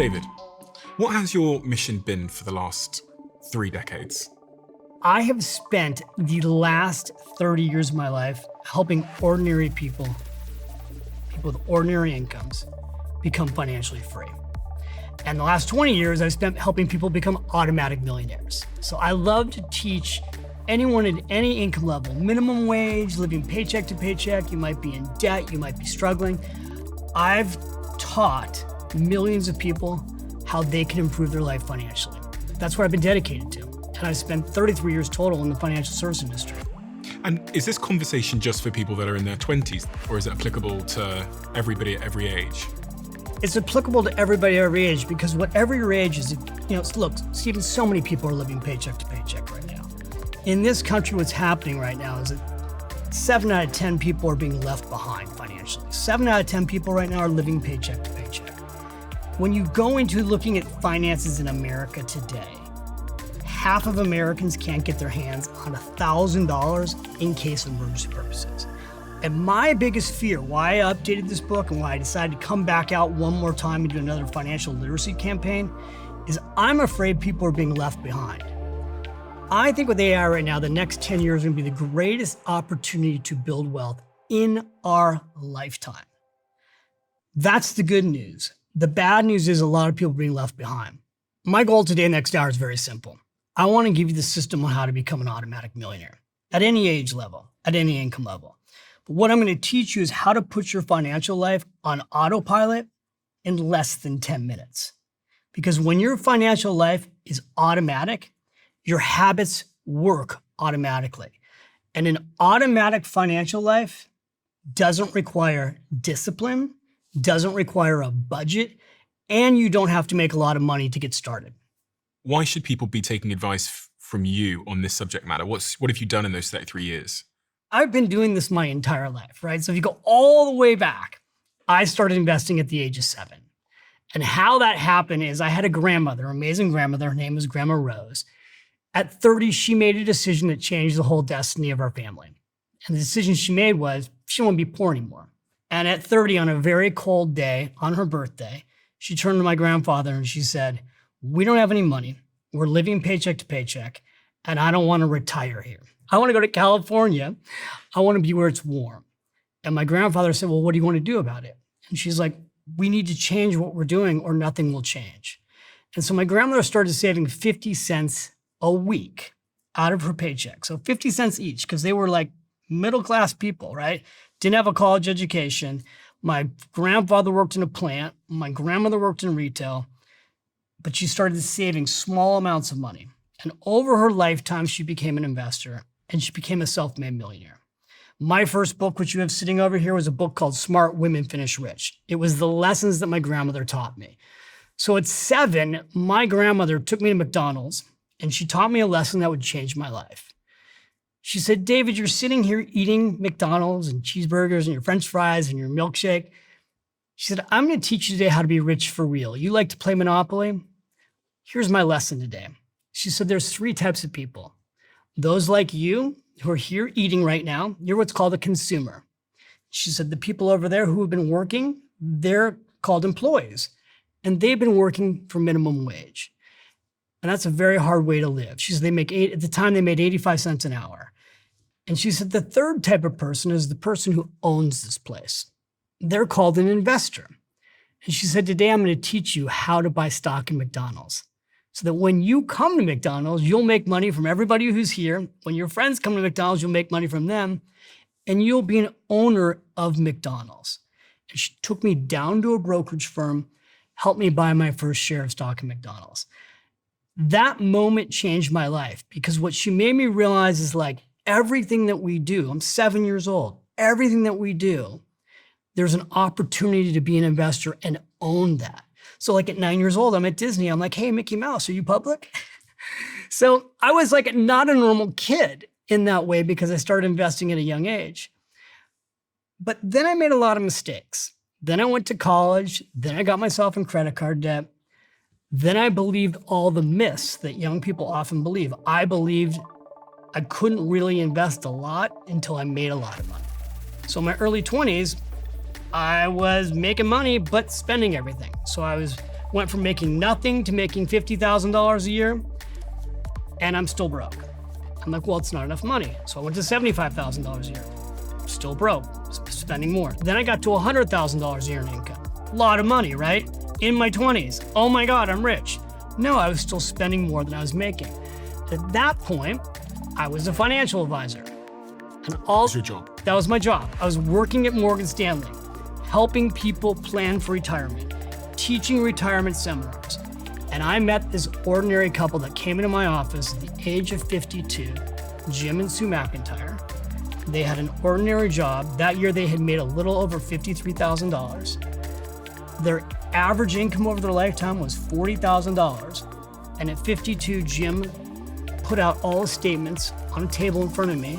David, what has your mission been for the last 3 decades? I have spent the last 30 years of my life helping ordinary people with ordinary incomes, become financially free. And the last 20 years, I've spent helping people become automatic millionaires. So I love to teach anyone at any income level, minimum wage, living paycheck to paycheck. You might be in debt, you might be struggling. I've taught millions of people how they can improve their life financially. That's what I've been dedicated to. And I've spent 33 years total in the financial service industry. And is this conversation just for people that are in their 20s, or is it applicable to everybody at every age? It's applicable to everybody at every age, because whatever your age is, look, Stephen, so many people are living paycheck to paycheck right now. In this country, what's happening right now is that 7 out of 10 people are being left behind financially. 7 out of 10 people right now are living paycheck to paycheck. When you go into looking at finances in America today, half of Americans can't get their hands on $1,000 in case of emergency purposes. And my biggest fear, why I updated this book and why I decided to come back out one more time and do another financial literacy campaign, is I'm afraid people are being left behind. I think with AI right now, the next 10 years are going to be the greatest opportunity to build wealth in our lifetime. That's the good news. The bad news is a lot of people are being left behind. My goal today, next hour, is very simple. I want to give you the system on how to become an automatic millionaire at any age level, at any income level. But what I'm going to teach you is how to put your financial life on autopilot in less than 10 minutes. Because when your financial life is automatic, your habits work automatically. And an automatic financial life doesn't require discipline, doesn't require a budget, and you don't have to make a lot of money to get started. Why should people be taking advice from you on this subject matter? What have you done in those 33 years? I've been doing this my entire life, right? So if you go all the way back, I started investing at the age of 7. And how that happened is I had a grandmother, amazing grandmother. Her name was Grandma Rose. At 30, she made a decision that changed the whole destiny of our family. And the decision she made was she didn't want to be poor anymore. And at 30, on a very cold day, on her birthday, she turned to my grandfather and she said, "We don't have any money. We're living paycheck to paycheck, and I don't want to retire here. I want to go to California. I want to be where it's warm." And my grandfather said, "Well, what do you want to do about it?" And she's like, "We need to change what we're doing or nothing will change." And so my grandmother started saving 50 cents a week out of her paycheck. So 50 cents each, because they were like middle-class people, right? Didn't have a college education. My grandfather worked in a plant. My grandmother worked in retail. But she started saving small amounts of money. And over her lifetime, she became an investor and she became a self-made millionaire. My first book, which you have sitting over here, was a book called Smart Women Finish Rich. It was the lessons that my grandmother taught me. So at 7, my grandmother took me to McDonald's and she taught me a lesson that would change my life. She said, "David, you're sitting here eating McDonald's and cheeseburgers and your French fries and your milkshake." She said, "I'm going to teach you today how to be rich for real. You like to play Monopoly? Here's my lesson today." She said, "There's 3 types of people. Those like you who are here eating right now, you're what's called a consumer." She said, "The people over there who have been working, they're called employees. And they've been working for minimum wage. And that's a very hard way to live." She said, at the time they made 85 cents an hour. And she said, "The third type of person is the person who owns this place. They're called an investor." And she said, "Today I'm going to teach you how to buy stock in McDonald's, so that when you come to McDonald's, you'll make money from everybody who's here. When your friends come to McDonald's, you'll make money from them, and you'll be an owner of McDonald's." And she took me down to a brokerage firm, helped me buy my first share of stock in McDonald's. That moment changed my life, because what she made me realize is like everything that we do, I'm 7 years old, everything that we do, there's an opportunity to be an investor and own that. So like at 9 years old, I'm at Disney. I'm like, "Hey, Mickey Mouse, are you public?" So I was like not a normal kid in that way, because I started investing at a young age. But then I made a lot of mistakes. Then I went to college. Then I got myself in credit card debt. Then I believed all the myths that young people often believe. I believed I couldn't really invest a lot until I made a lot of money. So in my early 20s, I was making money, but spending everything. So I was Went from making nothing to making $50,000 a year, and I'm still broke. I'm like, well, it's not enough money. So I went to $75,000 a year. Still broke, spending more. Then I got to $100,000 a year in income. A lot of money, right? In my 20s. Oh my God, I'm rich. No, I was still spending more than I was making. At that point, I was a financial advisor. And all What's your job? That was my job. I was working at Morgan Stanley, helping people plan for retirement, teaching retirement seminars. And I met this ordinary couple that came into my office at the age of 52, Jim and Sue McIntyre. They had an ordinary job. That year they had made a little over $53,000. Their average income over their lifetime was $40,000. And at 52, Jim put out all the statements on a table in front of me.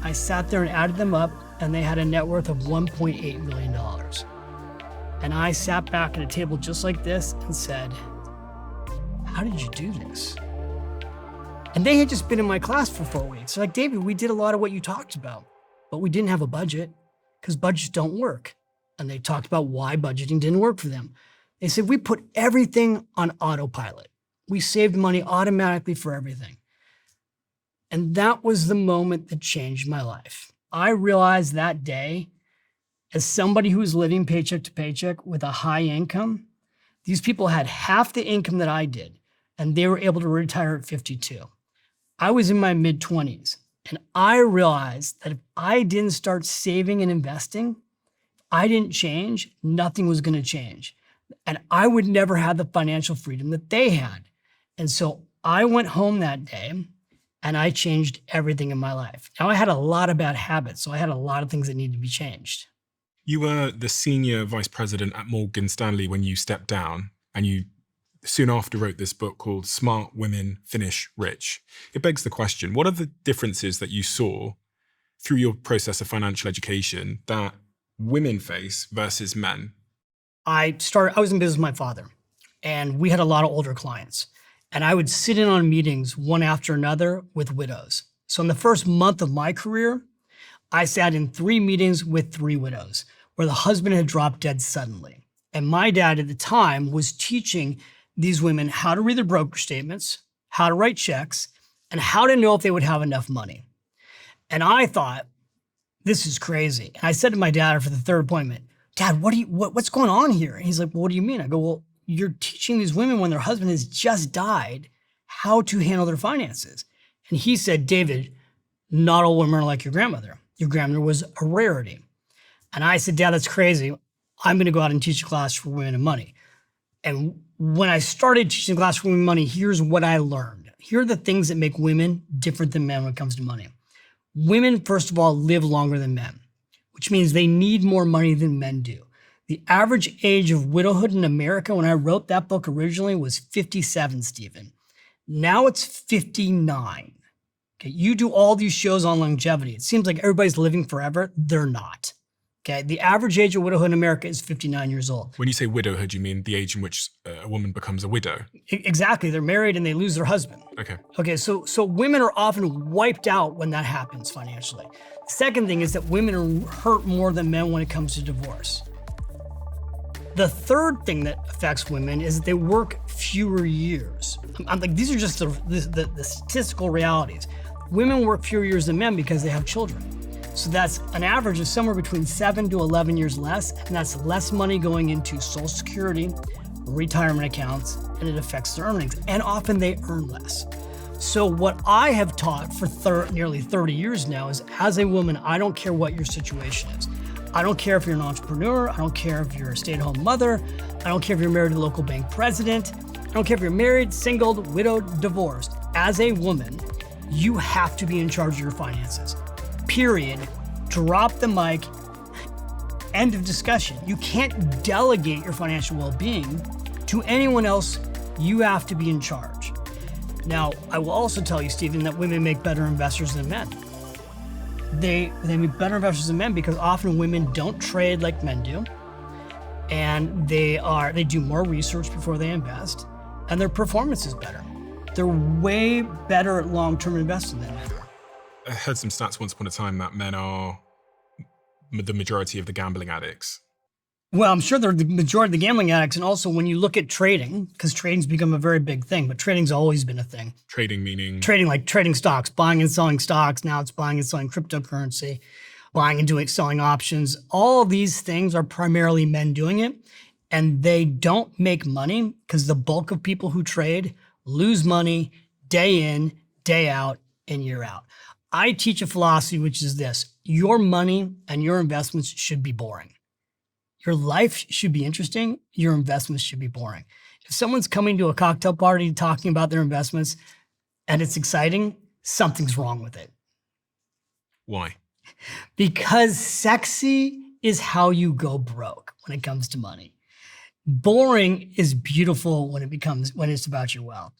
I sat there and added them up, and they had a net worth of $1.8 million. And I sat back at a table just like this and said, how did you do this? And they had just been in my class for 4 weeks. They're like, David, we did a lot of what you talked about, but we didn't have a budget because budgets don't work. And they talked about why budgeting didn't work for them. They said, we put everything on autopilot. We saved money automatically for everything. And that was the moment that changed my life. I realized that day, as somebody who was living paycheck to paycheck with a high income, these people had half the income that I did, and they were able to retire at 52. I was in my mid-20s, and I realized that if I didn't start saving and investing, if I didn't change, nothing was going to change. And I would never have the financial freedom that they had. And so I went home that day, and I changed everything in my life. Now, I had a lot of bad habits, so I had a lot of things that needed to be changed. You were the senior vice president at Morgan Stanley when you stepped down, and you soon after wrote this book called Smart Women Finish Rich. It begs the question, what are the differences that you saw through your process of financial education that women face versus men? I was in business with my father, and we had a lot of older clients. And I would sit in on meetings one after another with widows. So in the first month of my career, I sat in 3 meetings with 3 widows where the husband had dropped dead suddenly. And my dad at the time was teaching these women how to read their broker statements, how to write checks, and how to know if they would have enough money. And I thought, this is crazy. And I said to my dad after the 3rd appointment, Dad, what's going on here? And he's like, well, what do you mean? I go, well, you're teaching these women when their husband has just died how to handle their finances. And he said, David, not all women are like your grandmother. Your grandmother was a rarity. And I said, Dad, that's crazy. I'm going to go out and teach a class for women and money. And when I started teaching a class for women and money, here's what I learned. Here are the things that make women different than men when it comes to money. Women, first of all, live longer than men, which means they need more money than men do. The average age of widowhood in America when I wrote that book originally was 57, Stephen. Now it's 59. Okay, you do all these shows on longevity. It seems like everybody's living forever. They're not. Okay, the average age of widowhood in America is 59 years old. When you say widowhood, you mean the age in which a woman becomes a widow? Exactly. They're married and they lose their husband. Okay, so women are often wiped out when that happens financially. The second thing is that women are hurt more than men when it comes to divorce. The third thing that affects women is that they work fewer years. I'm like, these are just the statistical realities. Women work fewer years than men because they have children. So that's an average of somewhere between 7 to 11 years less, and that's less money going into Social Security, retirement accounts, and it affects their earnings. And often they earn less. So what I have taught for nearly 30 years now is, as a woman, I don't care what your situation is. I don't care if you're an entrepreneur. I don't care if you're a stay-at-home mother. I don't care if you're married to a local bank president. I don't care if you're married, single, widowed, divorced. As a woman, you have to be in charge of your finances. Period. Drop the mic. End of discussion. You can't delegate your financial well-being to anyone else. You have to be in charge. Now, I will also tell you, Stephen, that women make better investors than men. They make better investors than men because often women don't trade like men do, and they do more research before they invest, and their performance is better. They're way better at long-term investing than men are. I heard some stats once upon a time that men are the majority of the gambling addicts. Well, I'm sure they're the majority of the gambling addicts. And also when you look at trading, because trading's become a very big thing, but trading's always been a thing. Trading meaning Trading, like trading stocks, buying and selling stocks. Now it's buying and selling cryptocurrency, buying and selling options. All of these things are primarily men doing it. And they don't make money because the bulk of people who trade lose money day in, day out, and year out. I teach a philosophy, which is this: your money and your investments should be boring. Your life should be interesting. Your investments should be boring. If someone's coming to a cocktail party talking about their investments and it's exciting, something's wrong with it. why? Because sexy is how you go broke when it comes to money. Boring is beautiful when it's about your wealth.